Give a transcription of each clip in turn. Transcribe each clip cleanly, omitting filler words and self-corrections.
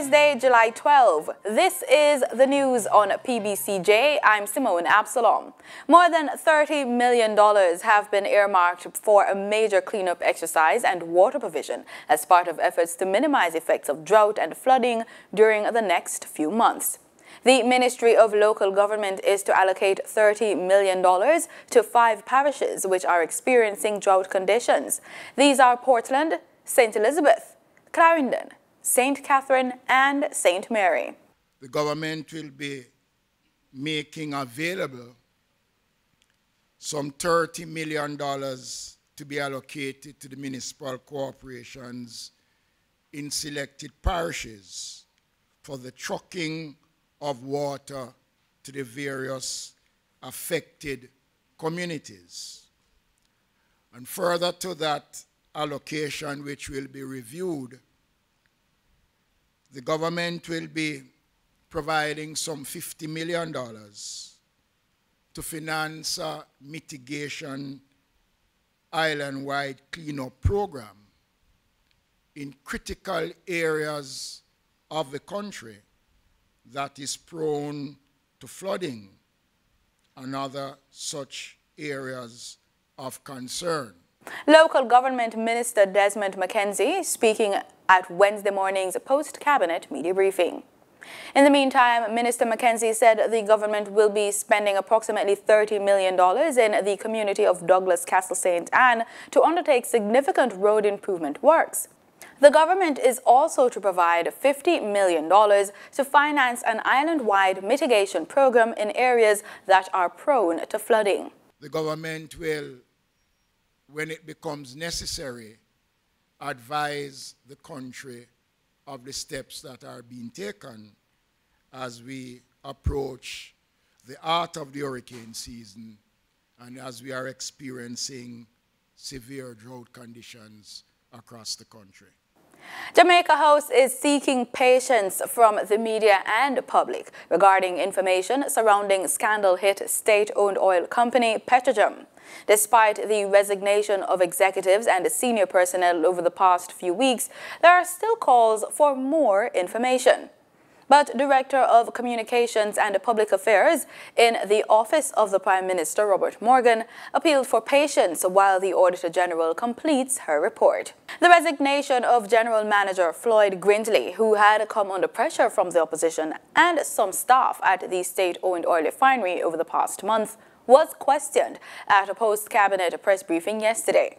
Thursday, July 12. This is the news on PBCJ. I'm Simone Absalom. More than $30 million have been earmarked for a major cleanup exercise and water provision as part of efforts to minimize effects of drought and flooding during the next few months. The Ministry of Local Government is to allocate $30 million to 5 parishes which are experiencing drought conditions. These are Portland, St. Elizabeth, Clarendon, St. Catherine and St. Mary. The government will be making available some $30 million to be allocated to the municipal corporations in selected parishes for the trucking of water to the various affected communities. And further to that allocation, which will be reviewed, the government will be providing some $50 million to finance a mitigation island-wide cleanup program in critical areas of the country that is prone to flooding and other such areas of concern. Local Government Minister Desmond McKenzie speaking at Wednesday morning's post-cabinet media briefing. In the meantime, Minister McKenzie said the government will be spending approximately $30 million in the community of Douglas Castle St. Anne to undertake significant road improvement works. The government is also to provide $50 million to finance an island-wide mitigation program in areas that are prone to flooding. The government will, when it becomes necessary, advise the country of the steps that are being taken as we approach the heart of the hurricane season and as we are experiencing severe drought conditions across the country. Jamaica House is seeking patience from the media and public regarding information surrounding scandal-hit state-owned oil company PetroJam. Despite the resignation of executives and senior personnel over the past few weeks, there are still calls for more information. But Director of Communications and Public Affairs in the Office of the Prime Minister, Robert Morgan, appealed for patience while the Auditor General completes her report. The resignation of General Manager Floyd Grindley, who had come under pressure from the opposition and some staff at the state-owned oil refinery over the past month, was questioned at a post-cabinet press briefing yesterday.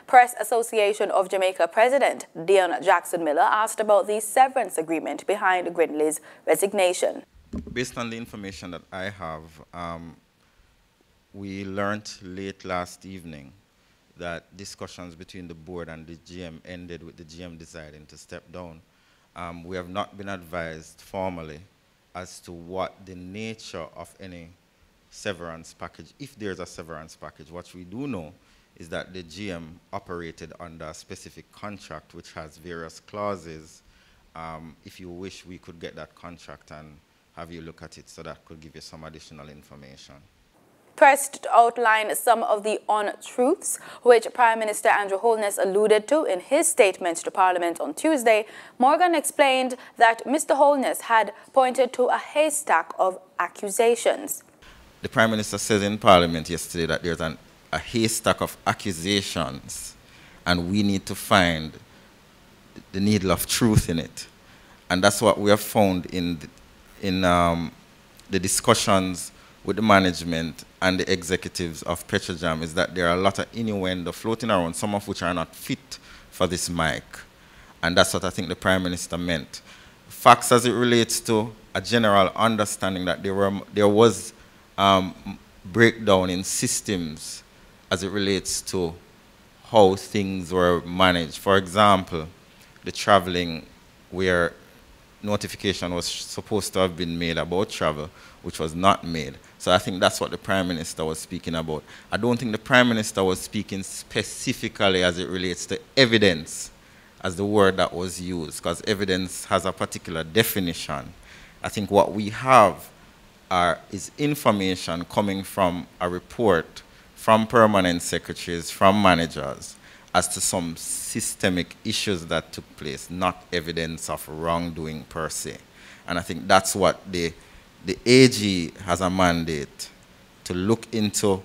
Press Association of Jamaica President Dion Jackson Miller asked about the severance agreement behind Grindley's resignation. Based on the information that I have, we learned late last evening that discussions between the board and the GM ended with the GM deciding to step down. We have not been advised formally as to what the nature of any severance package, if there's a severance package. What we do know is that the GM operated under a specific contract which has various clauses. If you wish, we could get that contract and have you look at it, so that could give you some additional information. Pressed to outline some of the untruths which Prime Minister Andrew Holness alluded to in his statement to Parliament on Tuesday, Morgan explained that Mr. Holness had pointed to a haystack of accusations. The Prime Minister said in Parliament yesterday that there's a haystack of accusations and we need to find the needle of truth in it. And that's what we have found in the discussions with the management and the executives of PetroJam, is that there are a lot of innuendo floating around, some of which are not fit for this mic. And that's what I think the Prime Minister meant. Facts as it relates to a general understanding that there was breakdown in systems as it relates to how things were managed. For example, the traveling, where notification was supposed to have been made about travel, which was not made. So I think that's what the Prime Minister was speaking about. I don't think the Prime Minister was speaking specifically as it relates to evidence as the word that was used, because evidence has a particular definition. I think what we have is information coming from a report from permanent secretaries, from managers, as to some systemic issues that took place, not evidence of wrongdoing per se. And I think that's what the AG has a mandate to look into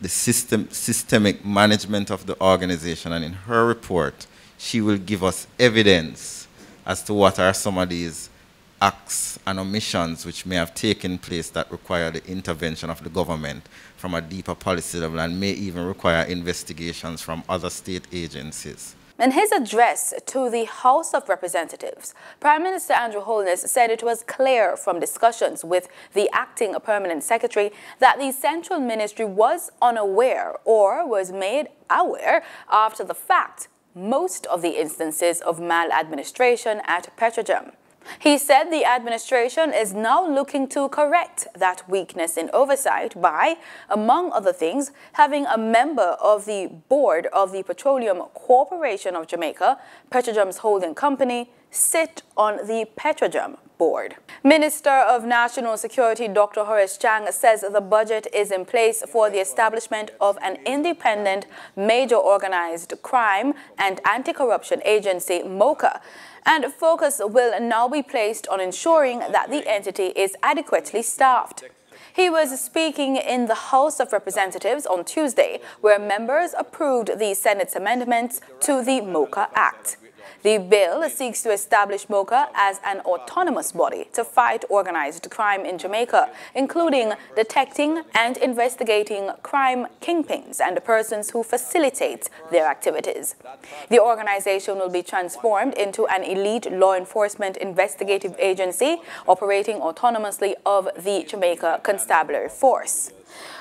the systemic management of the organization, and in her report, she will give us evidence as to what are some of these acts and omissions which may have taken place that require the intervention of the government from a deeper policy level and may even require investigations from other state agencies. In his address to the House of Representatives, Prime Minister Andrew Holness said it was clear from discussions with the acting permanent secretary that the central ministry was unaware or was made aware after the fact most of the instances of maladministration at Petrojam. He said the administration is now looking to correct that weakness in oversight by, among other things, having a member of the board of the Petroleum Corporation of Jamaica, Petrojam's holding company, sit on the Petrojam board. Minister of National Security Dr. Horace Chang says the budget is in place for the establishment of an independent major organized crime and anti-corruption agency, MOCA, and focus will now be placed on ensuring that the entity is adequately staffed. He was speaking in the House of Representatives on Tuesday, where members approved the Senate's amendments to the MOCA Act. The bill seeks to establish MOCA as an autonomous body to fight organized crime in Jamaica, including detecting and investigating crime kingpins and persons who facilitate their activities. The organization will be transformed into an elite law enforcement investigative agency operating autonomously of the Jamaica Constabulary Force.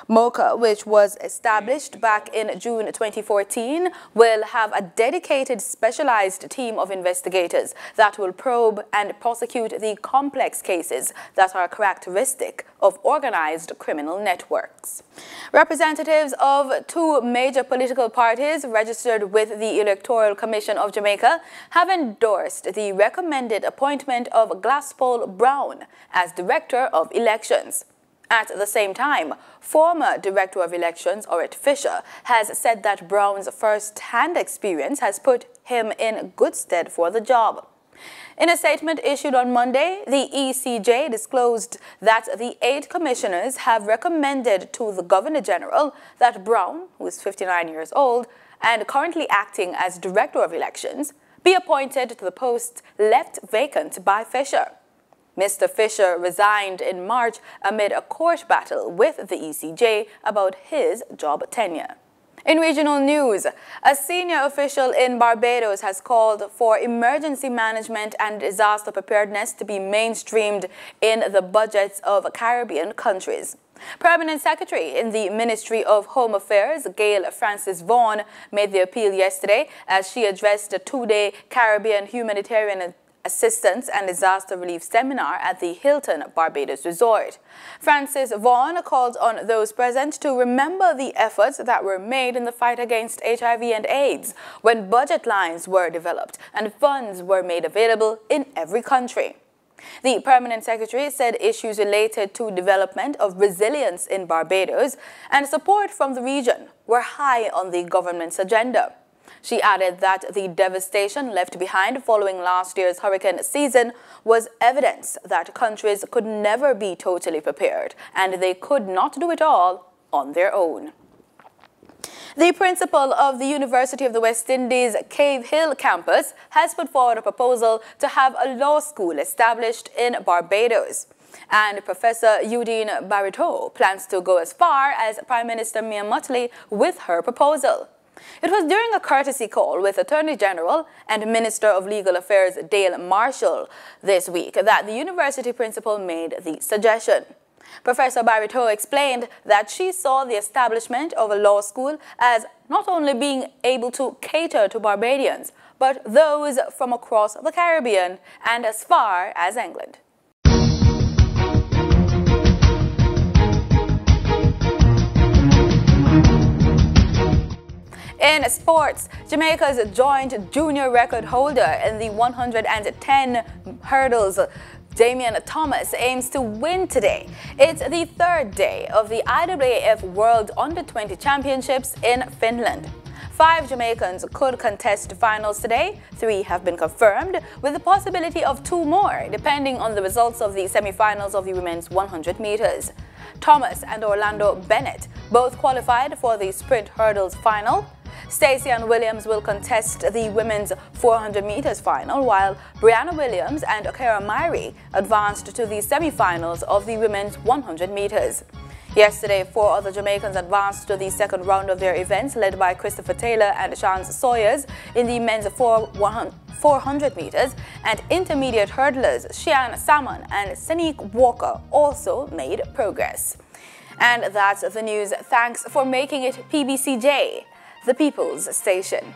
MOCA, which was established back in June 2014, will have a dedicated specialized team of investigators that will probe and prosecute the complex cases that are characteristic of organized criminal networks. Representatives of two major political parties registered with the Electoral Commission of Jamaica have endorsed the recommended appointment of GLASSPOLE Brown as Director of Elections. At the same time, former Director of Elections, Orrit Fisher, has said that Brown's first-hand experience has put him in good stead for the job. In a statement issued on Monday, the ECJ disclosed that the 8 commissioners have recommended to the Governor-General that Brown, who is 59 years old and currently acting as Director of Elections, be appointed to the post left vacant by Fisher. Mr. Fisher resigned in March amid a court battle with the ECJ about his job tenure. In regional news, a senior official in Barbados has called for emergency management and disaster preparedness to be mainstreamed in the budgets of Caribbean countries. Permanent Secretary in the Ministry of Home Affairs, Gail Francis Vaughan, made the appeal yesterday as she addressed a 2-day Caribbean humanitarian assistance and disaster relief seminar at the Hilton Barbados Resort. Francis Vaughan called on those present to remember the efforts that were made in the fight against HIV and AIDS when budget lines were developed and funds were made available in every country. The Permanent Secretary said issues related to development of resilience in Barbados and support from the region were high on the government's agenda. She added that the devastation left behind following last year's hurricane season was evidence that countries could never be totally prepared, and they could not do it all on their own. The principal of the University of the West Indies Cave Hill campus has put forward a proposal to have a law school established in Barbados. And Professor Eudine Barriteau plans to go as far as Prime Minister Mia Mottley with her proposal. It was during a courtesy call with Attorney General and Minister of Legal Affairs Dale Marshall this week that the university principal made the suggestion. Professor Barriteau explained that she saw the establishment of a law school as not only being able to cater to Barbadians, but those from across the Caribbean and as far as England. In sports, Jamaica's joint junior record holder in the 110 hurdles, Damian Thomas, aims to win today. It's the 3rd day of the IAAF World Under-20 Championships in Finland. 5 Jamaicans could contest finals today. 3 have been confirmed, with the possibility of 2 more, depending on the results of the semi-finals of the women's 100 meters. Thomas and Orlando Bennett both qualified for the sprint hurdles final. Stacey Ann Williams will contest the women's 400 meters final, while Brianna Williams and Okera Myrie advanced to the semi-finals of the women's 100 meters. Yesterday, 4 other Jamaicans advanced to the second round of their events, led by Christopher Taylor and Chance Sawyers in the men's 400 meters, and intermediate hurdlers Shian Salmon and Sanique Walker also made progress. And that's the news. Thanks for making it PBCJ, the People's Station.